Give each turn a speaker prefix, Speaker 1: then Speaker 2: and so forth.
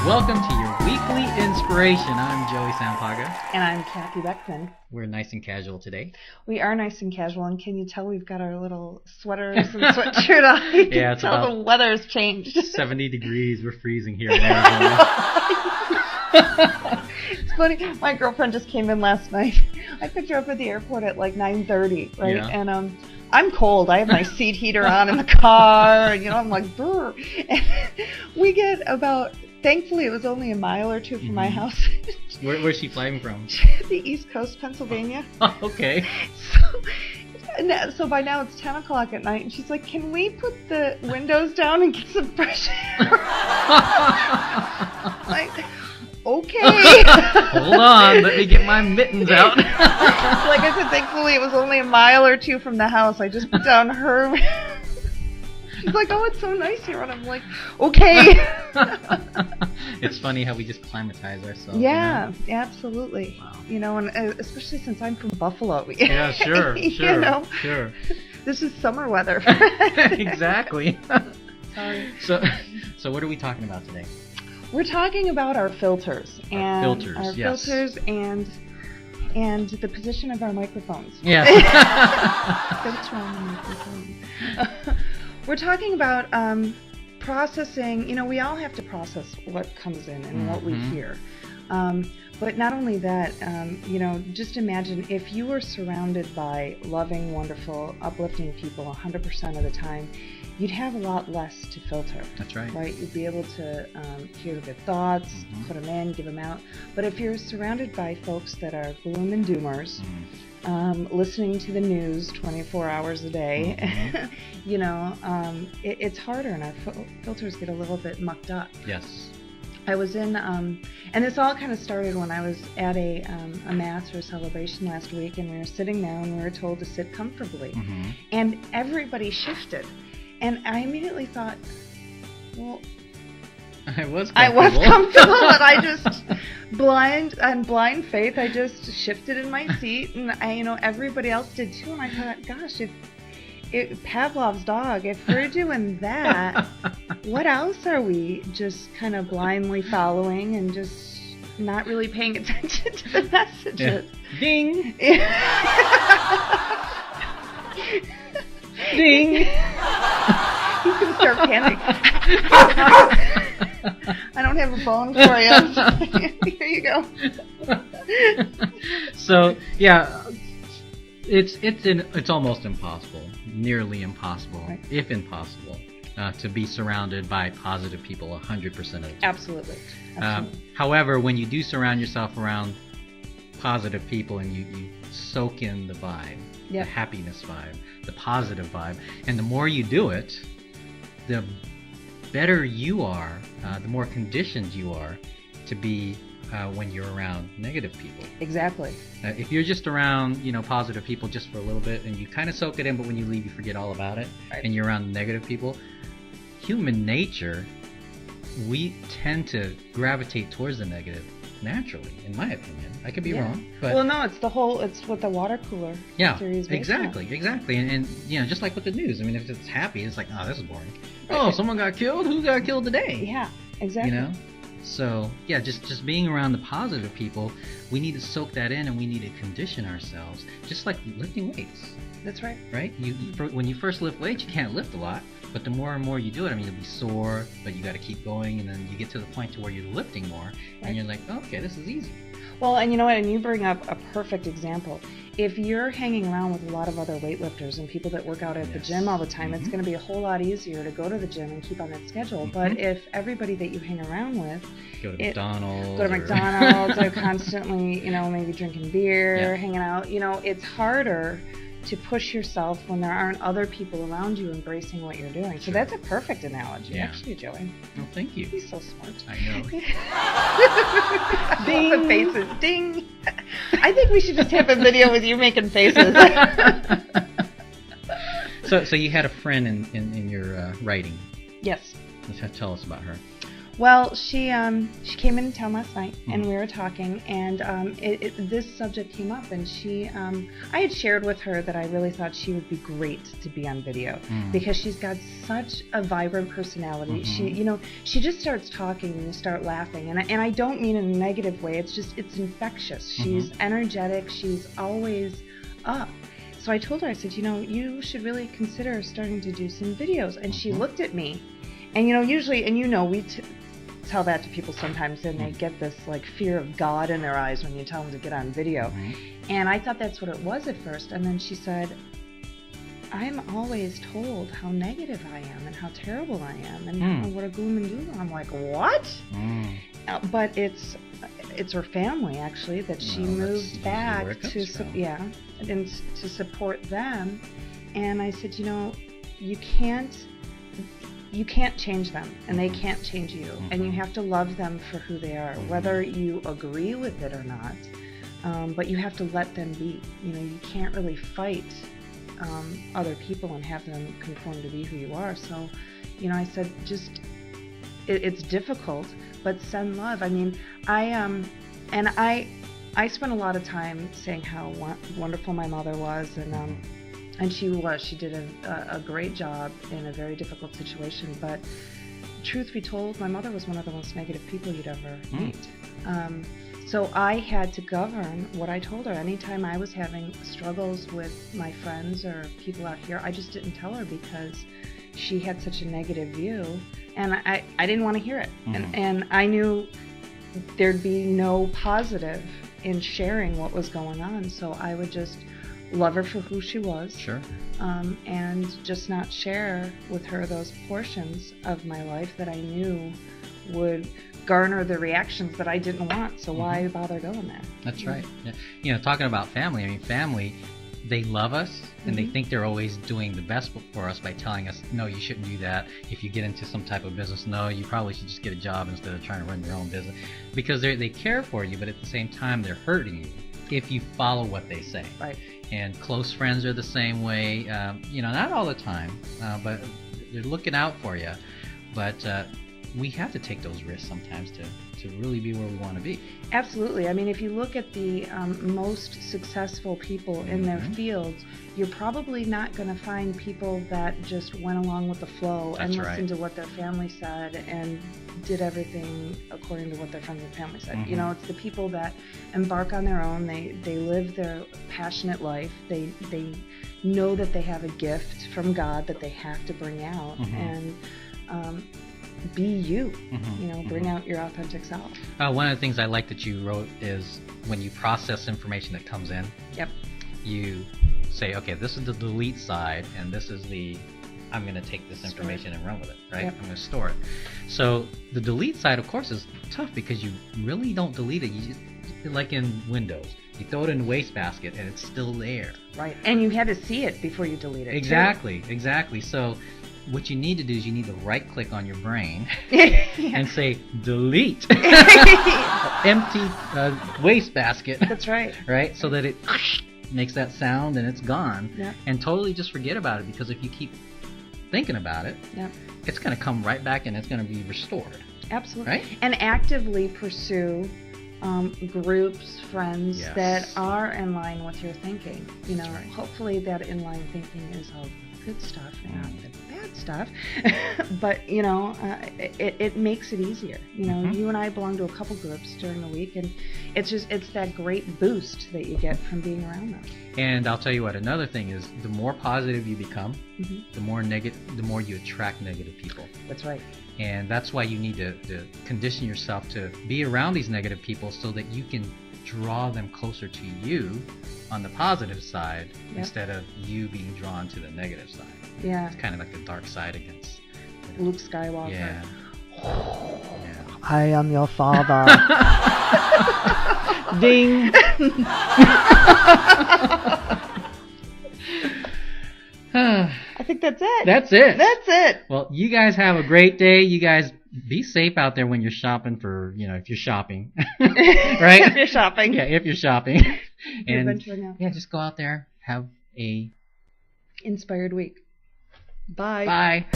Speaker 1: Welcome to your weekly inspiration. I'm Joey Sampaga.
Speaker 2: And I'm Kathie Bechmann.
Speaker 1: We're nice and casual today.
Speaker 2: We are nice and casual, and can you tell we've got our little sweaters and sweatshirt on? You
Speaker 1: Yeah,
Speaker 2: can
Speaker 1: it's
Speaker 2: tell
Speaker 1: about
Speaker 2: the weather's changed.
Speaker 1: 70 degrees. We're freezing here in Arizona.
Speaker 2: It's funny. My girlfriend just came in last night. I picked her up at the airport at like 9:30, right?
Speaker 1: Yeah.
Speaker 2: And I'm cold. I have my seat heater on in the car, and I'm like, brr. And we get about. Thankfully, it was only a mile or two from my house.
Speaker 1: Where's she flying from?
Speaker 2: The East Coast, Pennsylvania.
Speaker 1: Oh, okay.
Speaker 2: So by now it's 10 o'clock at night, and she's like, can we put the windows down and get some fresh air? Like, okay.
Speaker 1: Hold on, let me get my mittens out.
Speaker 2: Like I said, thankfully it was only a mile or two from the house. I just put down her. She's like, oh, it's so nice here. And I'm like, okay.
Speaker 1: It's funny how we just climatize ourselves.
Speaker 2: Yeah, absolutely.
Speaker 1: Wow.
Speaker 2: And especially since I'm from Buffalo.
Speaker 1: Yeah, sure.
Speaker 2: Sure. This is summer weather.
Speaker 1: Exactly.
Speaker 2: Sorry.
Speaker 1: So what are we talking about today?
Speaker 2: We're talking about our filters.
Speaker 1: Yes.
Speaker 2: And the position of our microphones.
Speaker 1: Yeah.
Speaker 2: Filter on the microphone. We're talking about processing. We all have to process what comes in and what we hear. But not only that, just imagine if you were surrounded by loving, wonderful, uplifting people 100% of the time, you'd have a lot less to filter.
Speaker 1: That's right.
Speaker 2: Right? You'd be able to hear the good thoughts, put them in, give them out. But if you're surrounded by folks that are gloom and doomers, listening to the news 24 hours a day, it's harder, and our filters get a little bit mucked up.
Speaker 1: Yes.
Speaker 2: I was in, and this all kind of started when I was at a mass or a celebration last week, and we were sitting there, and we were told to sit comfortably, and everybody shifted, and I immediately thought, well,
Speaker 1: I was
Speaker 2: comfortable, but I just blind faith, I just shifted in my seat, and everybody else did too, and I thought, gosh, if Pavlov's dog, if we're doing that, what else are we just kind of blindly following and just not really paying attention to the messages?
Speaker 1: Yeah. Ding! Ding!
Speaker 2: He's going to start panicking. I don't have a bone for you. Here you go.
Speaker 1: So, yeah, it's almost impossible, nearly impossible,
Speaker 2: right,
Speaker 1: if impossible, to be surrounded by positive people 100% of the time.
Speaker 2: Absolutely.
Speaker 1: However, when you do surround yourself around positive people and you soak in the vibe, the happiness vibe, the positive vibe, and the more you do it, the better you are, the more conditioned you are to be when you're around negative people.
Speaker 2: Exactly.
Speaker 1: If you're just around, positive people just for a little bit and you kind of soak it in, but when you leave you forget all about it, right, and you're around negative people, human nature, we tend to gravitate towards the negative naturally, in my opinion. I could be wrong. But
Speaker 2: well, no, it's what the water cooler series is.
Speaker 1: Exactly. And just like with the news, I mean, if it's happy, it's like, oh, this is boring. Oh, someone got killed? Who got killed today?
Speaker 2: Yeah, exactly.
Speaker 1: So, yeah, just being around the positive people, we need to soak that in, and we need to condition ourselves, just like lifting weights.
Speaker 2: That's right.
Speaker 1: Right? When you first lift weights, you can't lift a lot, but the more and more you do it, I mean, you'll be sore, but you got to keep going, and then you get to the point to where you're lifting more, and you're like, oh, okay, this is easy.
Speaker 2: Well, and you know what? And you bring up a perfect example. If you're hanging around with a lot of other weightlifters and people that work out at the gym all the time, it's going to be a whole lot easier to go to the gym and keep on that schedule. But if everybody that you hang around with
Speaker 1: go to McDonald's,
Speaker 2: or constantly, maybe drinking beer, hanging out, it's harder to push yourself when there aren't other people around you embracing what you're doing. So that's a perfect analogy, actually, Joey.
Speaker 1: Well, thank you.
Speaker 2: He's so smart.
Speaker 1: I know.
Speaker 2: Ding. The faces. Ding. I think we should just have a video with you making faces.
Speaker 1: So you had a friend in your writing.
Speaker 2: Yes.
Speaker 1: Tell us about her.
Speaker 2: Well, she came in town last night, and we were talking, and this subject came up, and I had shared with her that I really thought she would be great to be on video because she's got such a vibrant personality. She just starts talking and you start laughing, and I don't mean in a negative way. It's infectious. She's energetic. She's always up. So I told her, I said, you should really consider starting to do some videos. And she looked at me, and usually, and we tell that to people sometimes, and they get this like fear of God in their eyes when you tell them to get on video. And I thought that's what it was at first, and then she said, I'm always told how negative I am and how terrible I am and what a gloom and doom. I'm like, what? But it's her family actually that she moved back to to support them. And I said, you can't change them, and they can't change you, and you have to love them for who they are, whether you agree with it or not. But you have to let them be. You can't really fight other people and have them conform to be who you are. So, I said, it's difficult, but send love. I mean, I spent a lot of time saying how wonderful my mother was, and she did a great job in a very difficult situation. But truth be told, my mother was one of the most negative people you'd ever meet. So I had to govern what I told her. Anytime I was having struggles with my friends or people out here, I just didn't tell her because she had such a negative view, and I didn't want to hear it. And I knew there'd be no positive in sharing what was going on, so I would just love her for who she was, and just not share with her those portions of my life that I knew would garner the reactions that I didn't want. So why bother going there?
Speaker 1: That's right. Yeah. Talking about family, I mean, family, they love us, and they think they're always doing the best for us by telling us, no, you shouldn't do that. If you get into some type of business, no, you probably should just get a job instead of trying to run your own business, because they care for you, but at the same time they're hurting you if you follow what they say.
Speaker 2: Right.
Speaker 1: And close friends are the same way. Not all the time, but they're looking out for you. But we have to take those risks sometimes to really be where we want to be.
Speaker 2: Absolutely. I mean, if you look at the most successful people in their fields, you're probably not going to find people that just went along with the flow and listened to what their family said and did everything according to what their friends and family said. It's the people that embark on their own. They live their passionate life. They know that they have a gift from God that they have to bring out, and be you. Bring out your authentic self.
Speaker 1: One of the things I like that you wrote is when you process information that comes in, you say, okay, this is the delete side, and this is I'm going to take this information and run with it, right? I'm going to store it. So the delete side, of course, is tough because you really don't delete it. You just, like in Windows, you throw it in the wastebasket and it's still there.
Speaker 2: Right, and you had to see it before you delete it.
Speaker 1: Exactly. So what you need to do is you need to right-click on your brain and say, delete. Empty wastebasket.
Speaker 2: That's right.
Speaker 1: Right? So that it makes that sound and it's gone. And totally just forget about it, because if you keep thinking about it, it's going to come right back and it's going to be restored.
Speaker 2: Absolutely.
Speaker 1: Right?
Speaker 2: And actively pursue groups, friends that are in line with your thinking. Hopefully that in-line thinking is all good stuff and not the bad stuff. But it makes it easier. You and I belong to a couple groups during the week, and it's that great boost that you get from being around them.
Speaker 1: And I'll tell you what, another thing is, the more positive you become, the more you attract negative people.
Speaker 2: That's right.
Speaker 1: And that's why you need to condition yourself to be around these negative people, so that you can draw them closer to you on the positive side, instead of you being drawn to the negative side.
Speaker 2: Yeah.
Speaker 1: It's kind of like the dark side against
Speaker 2: Luke Skywalker.
Speaker 1: Yeah.
Speaker 2: I am your father. Ding. I think that's it.
Speaker 1: That's it.
Speaker 2: Well,
Speaker 1: you guys have a great day. You guys be safe out there when you're shopping for, if you're shopping. Right?
Speaker 2: If you're shopping.
Speaker 1: Yeah, if you're shopping.
Speaker 2: You're venturing out.
Speaker 1: Yeah, just go out there. Have a
Speaker 2: inspired week. Bye.
Speaker 1: Bye.